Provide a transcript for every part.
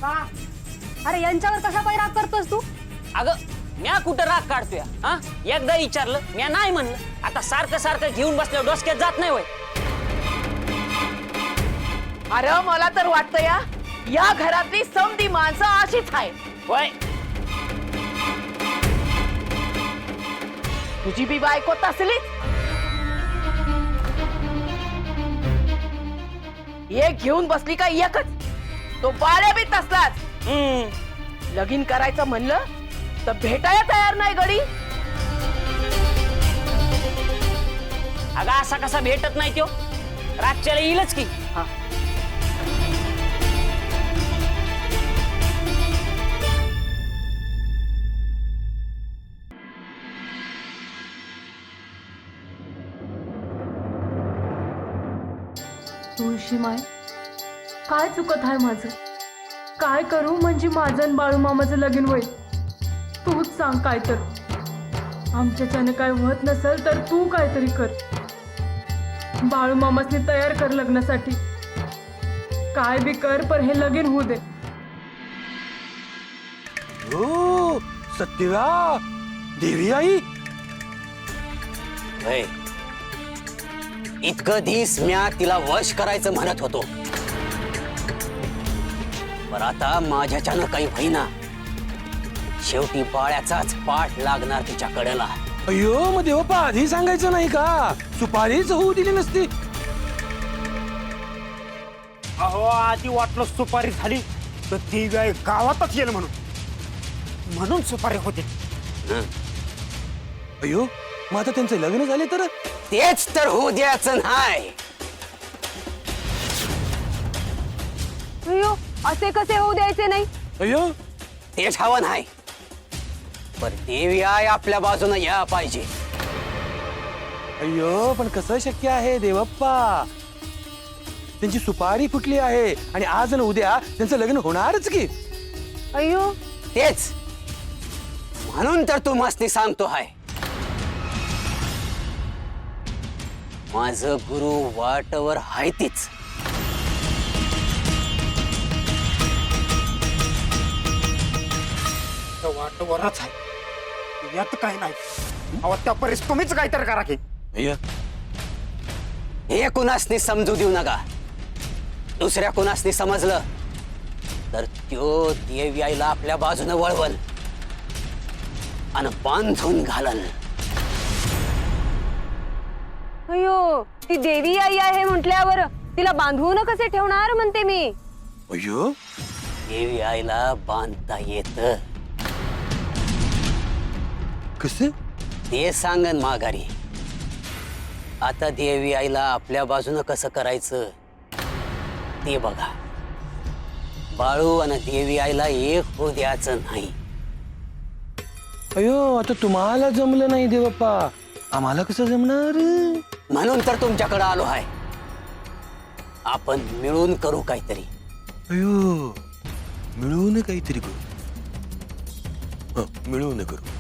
का? अरे यांच्यावर कसा काय राग करतोस तू? अगं म्या कुठं राग काढतोय हा? एकदा विचारलं म्या नाही म्हणलं, आता सारखं सारखं घेऊन बसल्यावर डोसक्यात जात नाही वय? अरे मला तर वाटतं या घरातली समधी माणसं अशीच आहे. वय तुझी बी बायको तसलीच. एक घेऊन बसली का एकच, तो बाळ्या बी तसलाच. लगीन करायचं म्हणलं तर भेटायला तयार नाही गडी. अगं असा कसा भेटत नाही तो? रातच्याला येईलच की. हा. तुळशी माय, काय चुकत आहे माझं? काय करू म्हणजे माझं आणि बाळू मामाचं लगीन होईल? तूच सांग काय तर. आमच्याच्याने काय होत नसेल तर तू काहीतरी कर. बाळू मामासनी तयार कर लग्नासाठी. काय बी कर, पण हे लगीन होऊ दे. ओ सत्यवा, देवी आई. वय इतकं दिस म्या तिला वश करायचं म्हणत होतो, पण आता माझ्याच्यानं काही होईना. शेवटी बाळ्याचाच पाठ लागणार तिच्या कडेला. अयो मग देवप्पा आधी सांगायचं नाही का? सुपारीच होऊ दिली नसती. अहो आधी वाटलं सुपारी झाली तर ती वेळ गावातच येईल म्हणून सुपारी होती. अयो मग आता त्यांचं लग्न झाले तर? तेच तर होऊ द्यायचं नाही. अयो, असे कसे होऊ द्यायचे नाही? अयो तेच हवं नाही, पण देवी आई आपल्या बाजूने या पाहिजे. अयो पण कसं शक्य आहे देवप्पा? त्यांची सुपारी फुटली आहे आणि आज आणि उद्या त्यांचं लग्न होणारच की. अयो, तेच म्हणून तर तू मस्ती सांगतो हाय. माझं गुरु वाटवर हाय तीच. वाटवरच आहे, यात काय नाही. अहो त्या परीस तुम्हीच काहीतरी करा की. अय्या हे कुणासनी समजू देऊ नका. दुसऱ्या कुणासनी समजलं तर त्यो देवी आईला आपल्या बाजूने वळवल आणि बांधून घालल. अयो, ती देवी आई आहे म्हटल्यावर तिला बांधवून कसे ठेवणार म्हणते मी. अयो देवी आईला बांधता येत, कसं? ते सांगन माघारी. आता देवी आईला आपल्या बाजूनं कसं करायचं ते बघा. बाळू आणि देवी आईला एक होऊ द्यायचं नाही. अयो आता तुम्हाला जमलं नाही देवप्पा, आम्हाला कसं जमणार? म्हणून तर तुमच्याकडे आलो आहे. आपण मिळून करू काहीतरी. अयो मिळून काहीतरी करू. मिळून करू.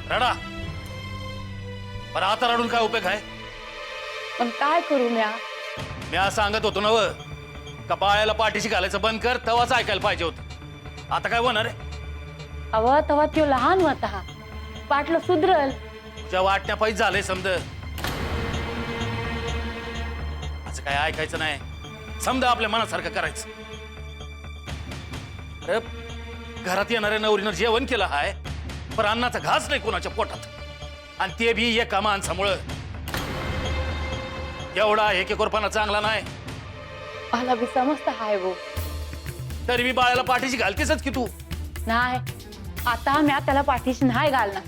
रडा, पण आता रडून काय उपयोग आहे? पण काय करू म्या? मी सांगत होतो ना का बाळ्याला पाठीशी घालायचं बंद कर, तेव्हाच ऐकायला पाहिजे होतं. आता काय होणार आहे? अव तेव्हा त्यो लहान होता, पाटलं सुधरल. तुझ्या वाटण्या पाहिजे झालंय समज. असं काय ऐकायचं नाही, समजा आपल्या मनासारखं करायचं. अरे घरात येणाऱ्या नवरीनं जेवण केलं हाय, पण अन्नाचा घास नाही कोणाच्या पोटात, आणि ते बी एका माणसामुळं. एवढा एकेकोरपणा चांगला नाही. मला बी समजत हाय वो. तरी मी बाळाला पाठीशी घालतेसच की तू. नाही, आता म्या त्याला पाठीशी नाही घालणार.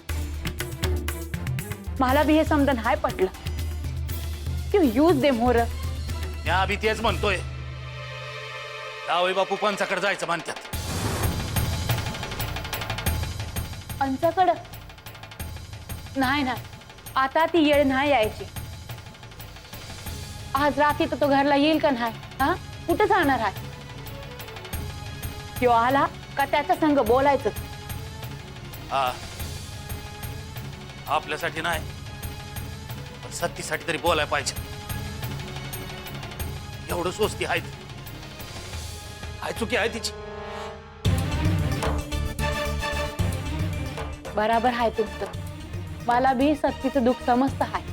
मला बी हे समजा नाही पटलं. तू यूज दे मोर. या बी तेच म्हणतोय. जावई बापू पंचाकडे जायचं म्हणतात. पंचाकडं नाही ना, आता ती येळ नाही यायची. आज रात्री तर तो घरला येईल का नाही? हा, कुठं जाणार आहे? किंवा आला का त्याच्या संग बोलायचं. हा आपल्यासाठी नाही पण सत्तीसाठी तरी बोलायला पाहिजे. एवढं स्वस्ती आहे चुकी आहे तिची. बराबर आहे तुमचं. मला बी सत्तीचं दुःख समजतं आहे.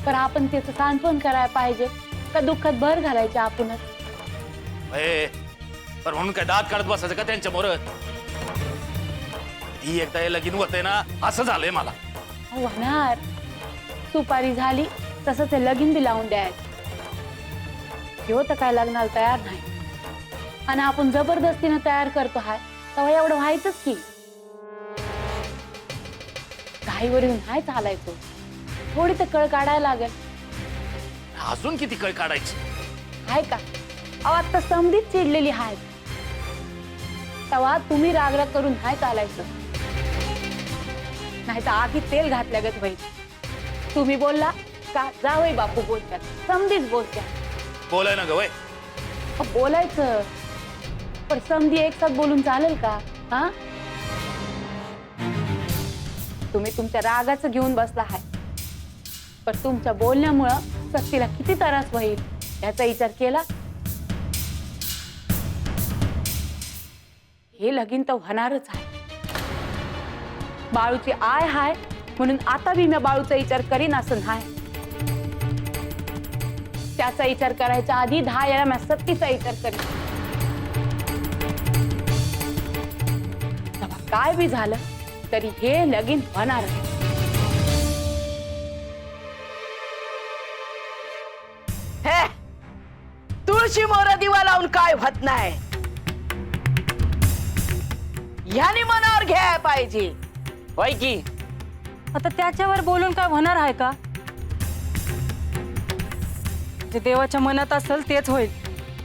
पण आपण त्याचं सांत्वन करायला पाहिजे का दुःखात भर घालायचे आपणच? पण म्हणून काय दात काढत बसायचं का त्यांच्या मोर? ती एकदा हे लगीन होतंय ना असं झालंय मला. होणार. सुपारी झाली तसंच हे लगीन बी लावून द्यायचं. ह्यो तर काय लग्नाला तयार नाही आणि आपण जबरदस्तीनं तयार करतो हाय तेव्हा एवढं व्हायचंच की. घाईवर येऊन हाय चालायचो. थोडी तर कळ काढायला लागेल. अजून किती कळ काढायची? हाय का? अहो आता समधीच चिडलेली हाय तेव्हा तुम्ही रागराग करून हाय चालायचं. नाही तर आधी तेल घातल्यागत होईल. तुम्ही बोलला का जावई बापू बोलतात, समधीच बोलत्या. बोलाय ना ग वय. बोलायचं पण समधी एक साथ बोलून चालेल का? हा, तुम्ही तुमच्या रागाचं घेऊन बसला हाय पण तुमच्या बोलण्यामुळं सत्तीला किती त्रास होईल याचा विचार केला? हे लगीन तर होणारच आहे. बाळूची आय हाय म्हणून आता बी मी बाळूचा विचार करीन असं नाही. त्याचा विचार करायच्या आधी 10 वेळा मी सत्तीचा विचार करीन. तेव्हा काय बी झालं तरी हे लगीन होणार. हे तुळशी मोर दिवा लावून काय होत नाही. ह्यानी मनावर घ्यायला पाहिजे. होय की आता त्याच्यावर बोलून काय होणार आहे का? जे देवाच्या मनात असेल तेच होईल.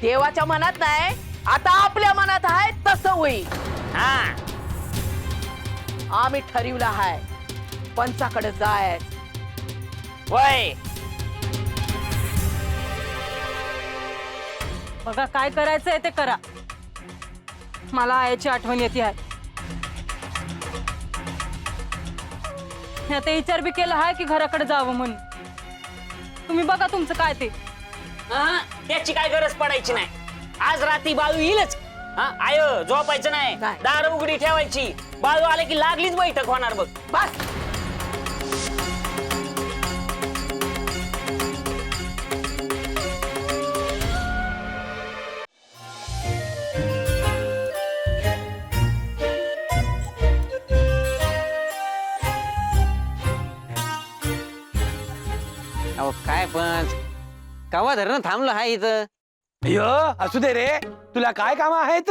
देवाच्या मनात नाही, आता आपल्या मनात आहे तसं होईल. हा आम्ही ठरवलं आहे पंचाकडे जायच. होय. बघा काय करायचंय ते करा. मला आईची आठवण येते आहे. मी आता विचार बी केला आहे की घराकडे जावं म्हणून. तुम्ही बघा तुमचं काय ते. त्याची काय गरज पडायची नाही. आज रात्री बाळू येईलच. आय झोपायचं नाही, नाही. दार उघडी ठेवायची. बाळू आले की लागलीच बैठक होणार बघ. बस अहो काय पण कवा धरण थांबलो हाय इथं. अयो असू दे रे, तुला काय काम आहेत?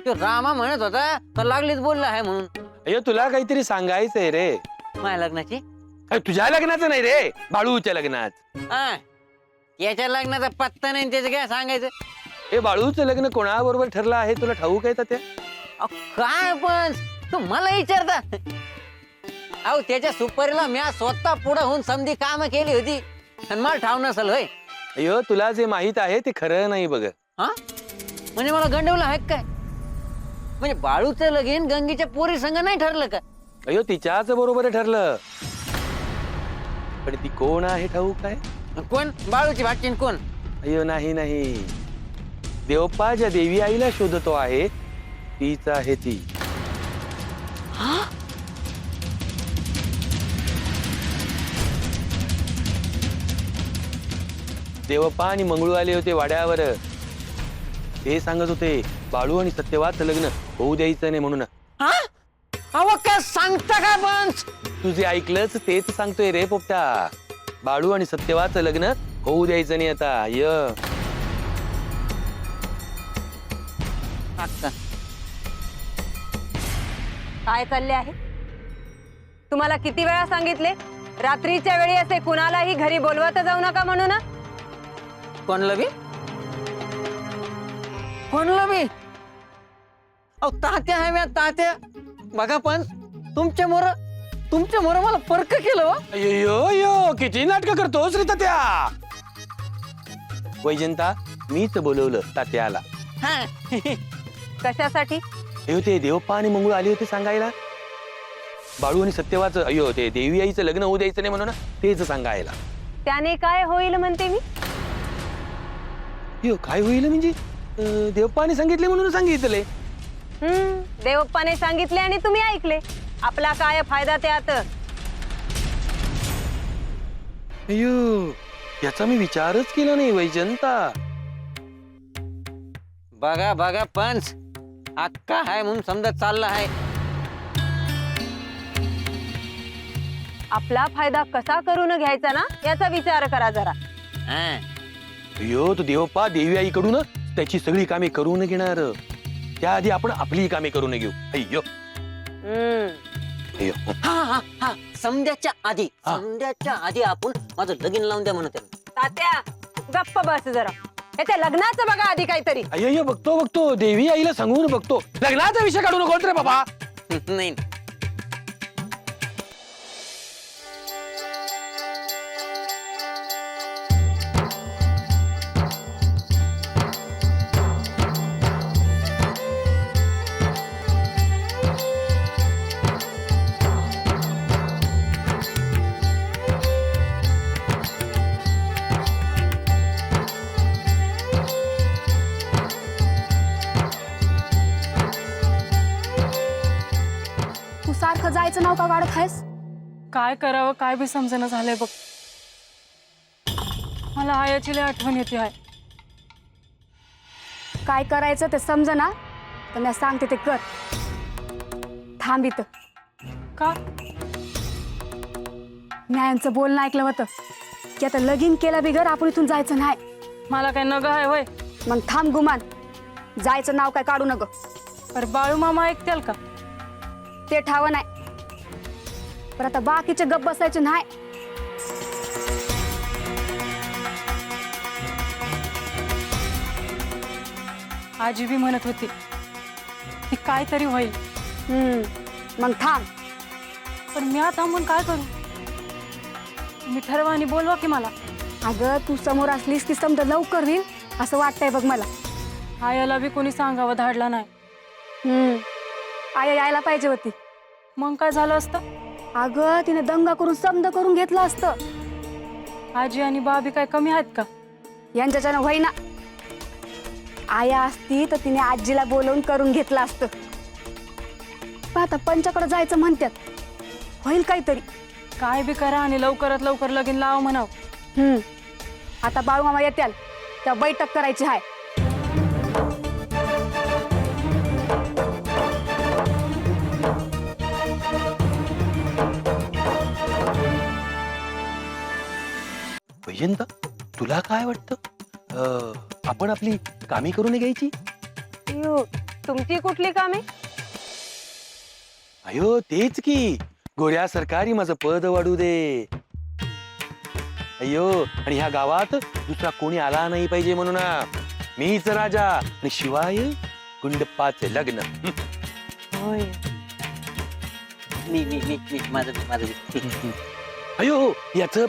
तो रामा म्हणत होता तर लागलीच बोलला आहे म्हणून. अयो तुला काहीतरी सांगायचंय रे. माझ्या लग्नाची? अरे, तुझ्या लग्नाचं नाही रे, बाळूच्या लग्नात. हा याच्या लग्नाचा पत्ता नाही त्याचं काय सांगायचं. हे बाळूचं लग्न कोणाबरोबर ठरलं आहे तुला ठाऊक आहे त्या? अहो, काय पण तू मला विचारता. अहो त्याच्या सुपारीला मी स्वतः पुढे होऊन समधी काम केली होती आणि मला ठाव नसल होय. अयो तुला जे माहित आहे ते खरं नाही बघ. हा म्हणजे मला गंडवलं आहे काय? म्हणजे बाळूचं लगीन गंगीच्या पोरी संग नाही ठरलं का? अयो तिच्याच बरोबर ठरलं, पण ती कोण आहे ठाऊक आहे? कोण? बाळूची भाचीन कोण? अयो नाही नाही, देवप्पा ज्या देवी आईला शोधतो आहे तीच आहे ती. देवप्पा आणि मंगळू आले होते वाड्यावर. ते सांगत होते बाळू आणि सत्यवाचं लग्न होऊ द्यायचं नाही म्हणून. अहो काय सांगता का पण? तुझे ऐकलंच तेच सांगतोय रे पोपटा. बाळू आणि सत्यवाचं लग्न होऊ द्यायचं नाही आता. काय चालले आहे? तुम्हाला किती वेळा सांगितले रात्रीच्या वेळी असे कुणालाही घरी बोलवत जाऊ नका म्हणून. कोणलं बी? कोणलं बी? अहो तात्या आहे म्या तात्या. बघा पण तुमच्या मोर तुमच्या मोर मला परक केलं हो. अयो यो किती नाटक करतोस रे तात्या. वैजंता मीच बोलवलं तात्याला. कशासाठी? अयो ते देवप्पा आणि मंगळ आले होते सांगायला. बाळू आणि सत्यवाचं अयो ते देवी आईचं लग्न होऊ द्यायचं नाही म्हणून तेच सांगायला. त्याने काय होईल म्हणते मी? अयो काय होईल म्हणजे देवप्पाने सांगितले म्हणून सांगितले. देवप्पाने सांगितले आणि तुम्ही ऐकले. आपला काय फायदा त्यात? अयो याचा मी विचारच केला नाही वैजंता. बघा बघा पंच अक्का हाय म्हणून समजा चालला आहे. आपला फायदा कसा करून घ्यायचा ना याचा विचार करा जरा. अयो तो देवप्पा देवी आईकडून त्याची सगळी कामे करून घेणार. त्याआधी आपण आपली कामे करून घेऊ. अय्यो अय्यो हा समध्याच्या आधी आपण माझं लगीन लावून द्या म्हणत आहे. तात्या गप्प बस जरा. याच्या लग्नाचं बघा आधी काहीतरी. अय्यो बघतो देवी आईला सांगून बघतो. लग्नाचा विषय काढू नको रे बाबा. नाही तू सारखं जायचं नाव का काढत आहेस? काय करावं काय बी समजणं झालंय बघ. मला आयाची लय आठवण येते आहे. काय करायचं ते समजना तर मी सांगते ते कर. थांब इथं. का? न्यायांचं बोलणं ऐकलं होतं की आता लगीन केल्या बिगर आपण इथून जायचं नाही. मला काय नग आहे होय? मग थांब गुमान. जायचं नाव काय काढू नग. पर बाळू मामा ऐकतील का? ते ठाव नाही. पण आता बाकीचे गप बसायचे नाही. आजी बी म्हणत होती की काहीतरी होईल. मग थांब. पण मी थांबून काय करू? मी ठरवा आणि बोलवा की मला. अगं तू समोर असलीस की समजा लवकर होईल असं वाटतंय बघ मला. आयाला बी कोणी सांगावं धाडला नाही. आया यायला पाहिजे होती. मग काय झालं असतं? अगं तिने दंगा करून समद करून घेतलं असतं. आजी आणि बाबी काय कमी आहेत का? यांच्याच्यानं होईना. आया असती तर तिने आजीला बोलवून करून घेतलं असतं. पण आता पंचाकडे जायचं म्हणतात. होईल काहीतरी. काय बी करा आणि लवकरात लवकर लगीन लाव म्हणाव. आता बाळू मामा येत्याल त्या बैठक करायची आहे. वैजंता तुला काय वाटतं आपण आपली कामे करून घ्यायची? तुमची कुठली कामे? अयो तेच की गोऱ्या सरकारी माझं पद वाढू दे. अयो आणि ह्या गावात दुसरा कोणी आला नाही पाहिजे म्हणून मीच राजा आणि शिवाय गुंडप्पाचे लग्न. होय. अयो याचं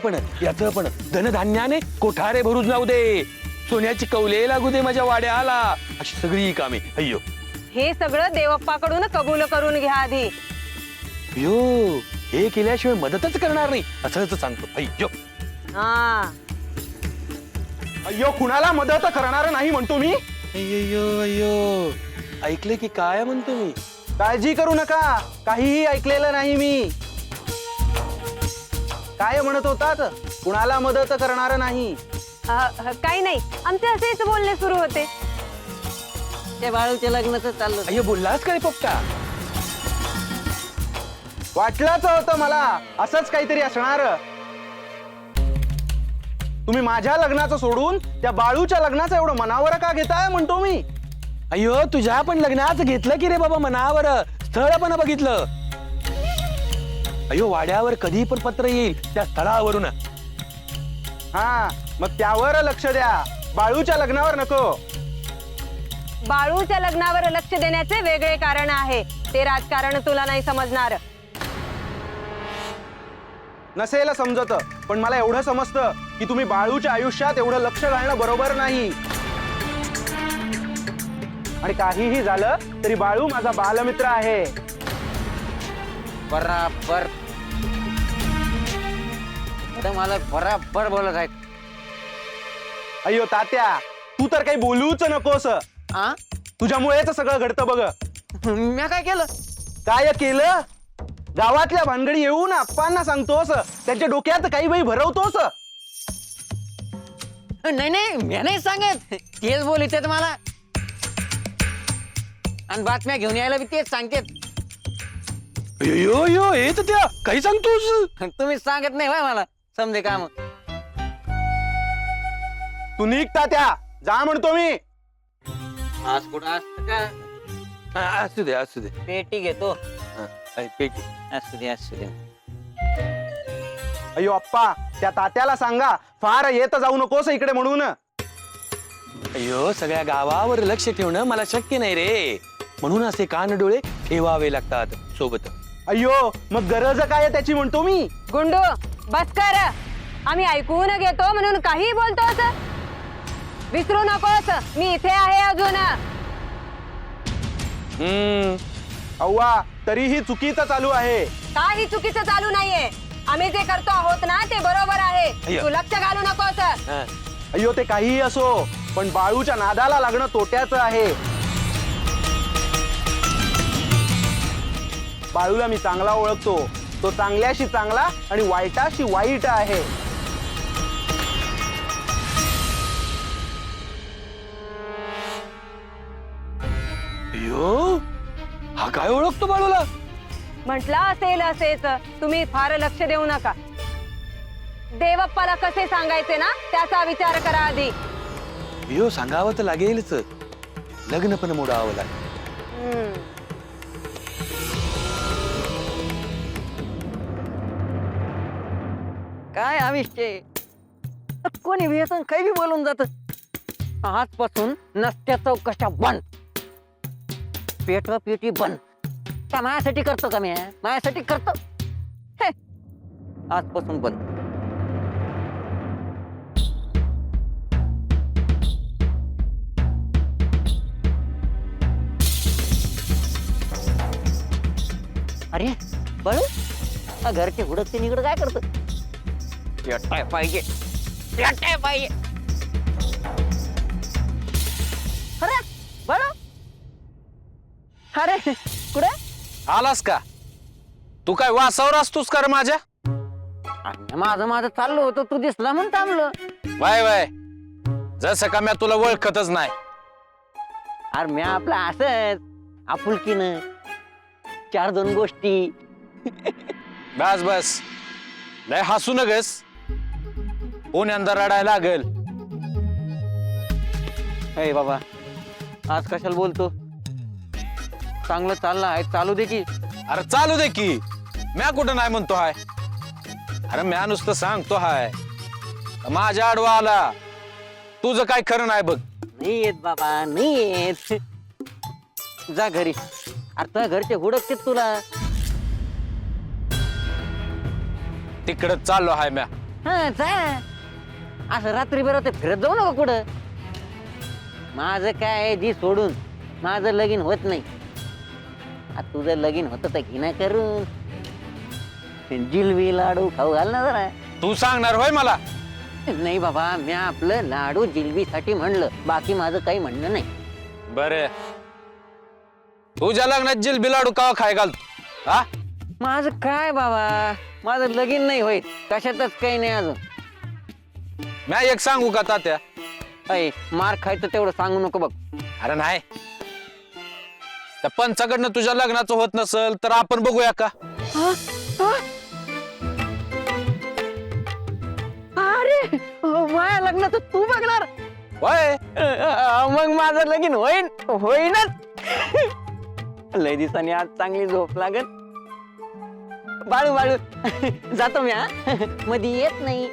पण धनधान्याने कोठारे भरून जाऊ दे. सोन्याची कौले लागू दे माझ्या वाड्याला. अशी सगळी कामे. अय्यो हे सगळं देवप्पाकडून कबूल करून घ्या आधी. अयो हे केल्याशिवाय मदतच करणार नाही असंच सांगतो. अय्यो अय्यो कुणाला मदत करणार नाही म्हणतो मी. अय्यो ऐकलं की काय म्हणतो मी? काळजी करू नका काहीही ऐकलेलं नाही मी. काय म्हणत होतात? कुणाला मदत करणार नाही. काही नाही आमचे असेच बोलणे सुरू होते. ते बाळूच्या लग्नाचं चाललं. अय्यो बोललास का रे पोपटा? वाटलंच होतं मला असंच काहीतरी असणार. तुम्ही माझ्या लग्नाचं सोडून त्या बाळूच्या लग्नाचं एवढं मनावर का घेताय म्हणतो मी. अय्यो तुझ्या पण लग्नाचं घेतलं की रे बाबा मनावर. स्थळ पण बघितलं. अय्यो वाड्यावर कधी पण पत्र येईल त्या स्थळावरून. हा मग त्यावर लक्ष द्या. बाळूच्या लग्नावर नको. बाळूच्या लग्नावर लक्ष देण्याचे वेगळे कारण आहे. ते राजकारण तुला नाही समजणार. नसेल समजत, पण मला एवढं समजतं की तुम्ही बाळूच्या आयुष्यात एवढं लक्ष घालणं बरोबर नाही. आणि काहीही झालं तरी बाळू माझा बालमित्र आहे. बराबर मला बराबर बोलत आहेत. अय्यो तात्या, तू तर काही बोलूच नकोस. तुझ्यामुळेच सगळं घडतं बघ. मी काय केलं? काय केलं? गावातल्या भानगडी येऊन अप्पांना सांगतोस, त्यांच्या डोक्यात काही बाई भरवतोस. नाही नाही, मी नाही सांगत, तेच बोलत मला. आणि बातम्या घेऊन यायला मी तेच सांगते. यो यो हे तर त्या काही सांगतोस. तुम्ही सांगत नाही होय मला समजे काम. तू निघ तात्या, जा म्हणतो मी. आज कुठं असतं का? असू दे असू दे. पेटी घेतो. पेटी असू दे असू दे. अय्यो अप्पा, त्या तात्याला सांगा फार येत जाऊ नकोस इकडे म्हणून. अय्यो, सगळ्या गावावर लक्ष ठेवणं मला शक्य नाही रे, म्हणून असे कान डोळे ठेवावे लागतात सोबत. अय्यो, मग गरज काय आहे त्याची म्हणतो मी. गुंडू बस कर. आम्ही ऐकून घेतो म्हणून काही बोलतोस. विसरू नकोस, मी इथे आहे अजून. अव्वा, तरीही चुकीचं चालू आहे. काही चुकीचं चालू नाहीये. आम्ही जे करतो आहोत ना ते बरोबर आहे. अय्यो. तू लक्ष घालू नकोस. अय्यो, ते काहीही असो, पण बाळूच्या नादाला लागणं तोट्याचं आहे. बाळूला मी चांगला ओळखतो. तो चांगल्याशी चांगला आणि वाईटाशी वाईट आहे. अय्यो, हा काय ओळखतो बाळूला? म्हटलं असेल असेच. तुम्ही फार लक्ष देऊ नका. देवप्पाला कसे सांगायचे ना त्याचा विचार करा आधी. अय्यो, सांगावं तर लागेलच. लग्न पण मोडावं लागेल. काय आविष्य, कोणी भी येतं काही बी बोलून जात. आजपासून नसत्या चौकशा बंद, पेटवा पेटी बंद. का माझ्यासाठी करतो का मी? माझ्यासाठी करतो. हे, आजपासून बंद. अरे बळू, घरचे हुडकते निगड काय करतो? पेटाय पाहिजे, पेटाय पाहिजे. अरे बळू, अरे कुठे आलास का? तू काय वासावर असतोस का रे माझ्या? माझं माझं चाललो होतो, तू दिसला म्हणून थांबलो. वाय वाय, जसं का मी तुला ओळखतच नाही. अरे मी आपला असंच आपुलकीनं चार दोन गोष्टी. बस बस, लय हसू नगस, पुण्यांदा रडायला लागल. हे बाबा, आज कशाला बोलतो? चांगलं चाललं आहे, चालू दे की. अरे चालू दे की, म्या कुठं नाही म्हणतो हाय. अरे म्या नुसतं सांगतो हाय, माझ्या आडवा आला. तुझं काय खरं नाही बघ. नाही येत बाबा, नाही येत. जा घरी. अरे तुझ्या घरचे हुडकते तुला. तिकडं चाललो हाय म्या. हा जा. असं रात्री बरं फिरत जाऊ नका कुठं. माझं काय जी सोडून माझं लगीन होत नाही. आता तुझं लगीन होतं तर घिना करून जिलबी लाडू खाऊ घाल ना जरा. तू सांगणार होय मला? नाही बाबा, मी आपलं लाडू जिलबीसाठी म्हणलं, बाकी माझं काही म्हणणं नाही. बरे, तुझ्या लग्नात जिलबी लाडू कावा खाय घाल? हा, माझं काय बाबा, माझं लगीन नाही होईल, कशातच काही नाही अजून. म्या एक सांगू का तात्या? अय, मार खायचं तेवढं सांगू नको बघ. अरे नाही, त्या पंचाकडनं तुझ्या लग्नाचं होत नसल तर आपण बघूया का? अरे माझ्या लग्नाचं तू बघणार? होय, मग माझं लगीन होईन, होईनच. लय दिवसांनी आज चांगली झोप लागल. बाळू बाळू, जातो मी. मध्ये येत नाही.